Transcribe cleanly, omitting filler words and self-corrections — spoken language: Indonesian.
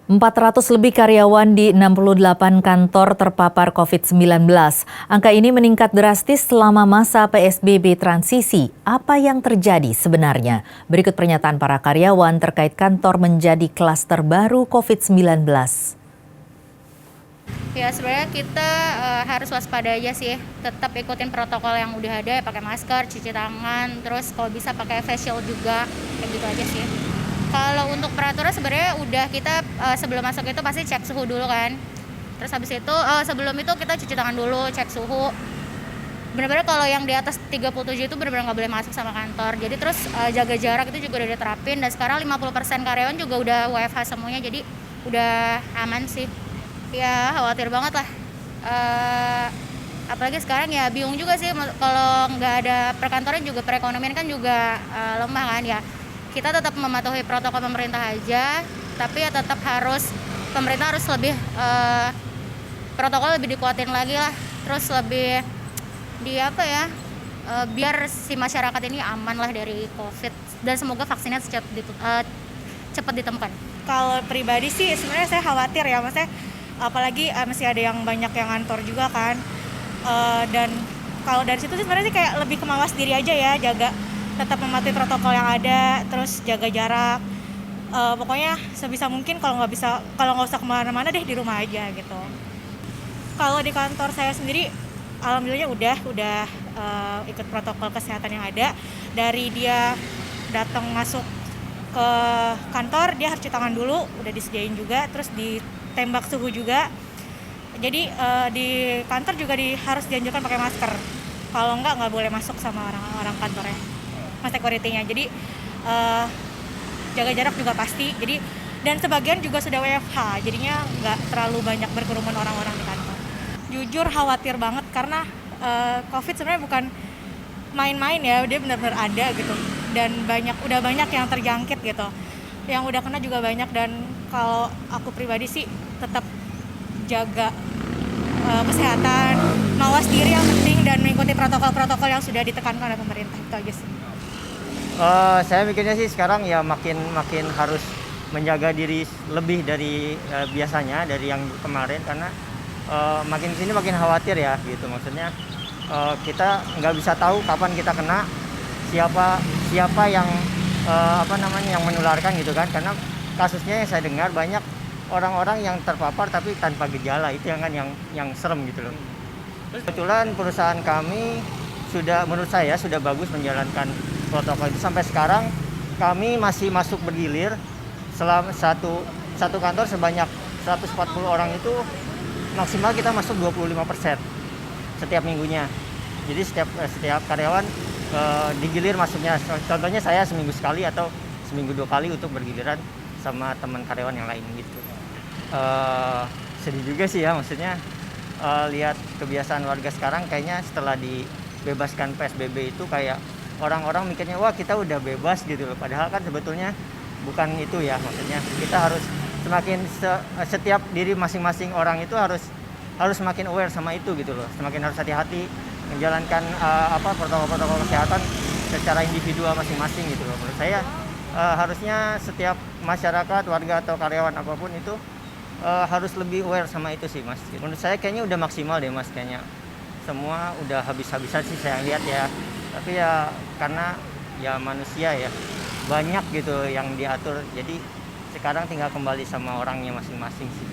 400 lebih karyawan di 68 kantor terpapar COVID-19. Angka ini meningkat drastis selama masa PSBB transisi. Apa yang terjadi sebenarnya? Berikut pernyataan para karyawan terkait kantor menjadi klaster baru COVID-19. Ya sebenarnya kita harus waspada aja sih, tetap ikutin protokol yang udah ada, ya pakai masker, cuci tangan, terus kalau bisa pakai face shield juga, kayak gitu aja sih. Kalau untuk peraturan sebenarnya udah kita sebelum masuk itu pasti cek suhu dulu kan. Terus habis itu sebelum itu kita cuci tangan dulu, cek suhu. Benar-benar kalau yang di atas 37 itu benar-benar nggak boleh masuk sama kantor. Jadi terus jaga jarak itu juga udah diterapin, dan sekarang 50% karyawan juga udah WFH semuanya, jadi udah aman sih. Ya khawatir banget lah. Apalagi sekarang ya bingung juga sih, kalau nggak ada perkantoran juga perekonomian kan juga lemah kan ya. Kita tetap mematuhi protokol pemerintah aja, tapi ya tetap pemerintah harus lebih protokol lebih dikuatin lagi lah, terus lebih biar si masyarakat ini aman lah dari COVID, dan semoga vaksinnya cepat ditemukan. Kalau pribadi sih sebenarnya saya khawatir ya, maksudnya apalagi masih ada yang banyak yang ngantor juga kan. Dan kalau dari situ sih sebenarnya sih kayak lebih ke mawas diri aja ya, tetap mematuhi protokol yang ada, terus jaga jarak. Pokoknya sebisa mungkin kalau nggak usah kemana-mana deh, di rumah aja gitu. Kalau di kantor saya sendiri, alhamdulillahnya udah ikut protokol kesehatan yang ada. Dari dia datang masuk ke kantor, dia harus cuci tangan dulu, udah disediain juga, terus ditembak suhu juga. Jadi di kantor juga harus dianjurkan pakai masker. Kalau nggak boleh masuk sama orang kantornya, security-nya. Jadi jaga jarak juga pasti. Dan sebagian juga sudah WFH, jadinya nggak terlalu banyak berkerumun orang-orang di kantor. Jujur khawatir banget karena COVID sebenarnya bukan main-main ya, dia benar-benar ada gitu. Dan udah banyak yang terjangkit gitu. Yang udah kena juga banyak, dan kalau aku pribadi sih tetap jaga kesehatan, mawas diri yang penting, dan mengikuti protokol-protokol yang sudah ditekankan oleh pemerintah. Itu aja sih. Saya mikirnya sih sekarang ya makin harus menjaga diri lebih dari biasanya, dari yang kemarin, karena makin sini makin khawatir ya gitu. Maksudnya kita nggak bisa tahu kapan kita kena, siapa yang yang menularkan gitu kan. Karena kasusnya yang saya dengar banyak orang-orang yang terpapar tapi tanpa gejala, itu yang serem gitu loh. Kebetulan perusahaan kami menurut saya sudah bagus menjalankan protokol itu. Sampai sekarang kami masih masuk bergilir. Selama satu kantor sebanyak 140 orang itu maksimal kita masuk 25% setiap minggunya. Jadi setiap karyawan digilir masuknya. Contohnya saya seminggu sekali atau seminggu 2 kali untuk bergiliran sama teman karyawan yang lain gitu. Sedih juga sih ya, maksudnya lihat kebiasaan warga sekarang, kayaknya setelah dibebaskan PSBB itu kayak orang-orang mikirnya wah kita udah bebas gitu loh. Padahal kan sebetulnya bukan itu ya, maksudnya kita harus setiap diri masing-masing orang itu harus semakin aware sama itu gitu loh. Semakin harus hati-hati menjalankan protokol-protokol kesehatan secara individual masing-masing gitu loh. Menurut saya harusnya setiap masyarakat, warga atau karyawan apapun itu harus lebih aware sama itu sih Mas. Menurut saya kayaknya udah maksimal deh Mas, kayaknya semua udah habis-habisan sih saya lihat ya. Tapi ya karena ya manusia ya, banyak gitu yang diatur, jadi sekarang tinggal kembali sama orangnya masing-masing sih.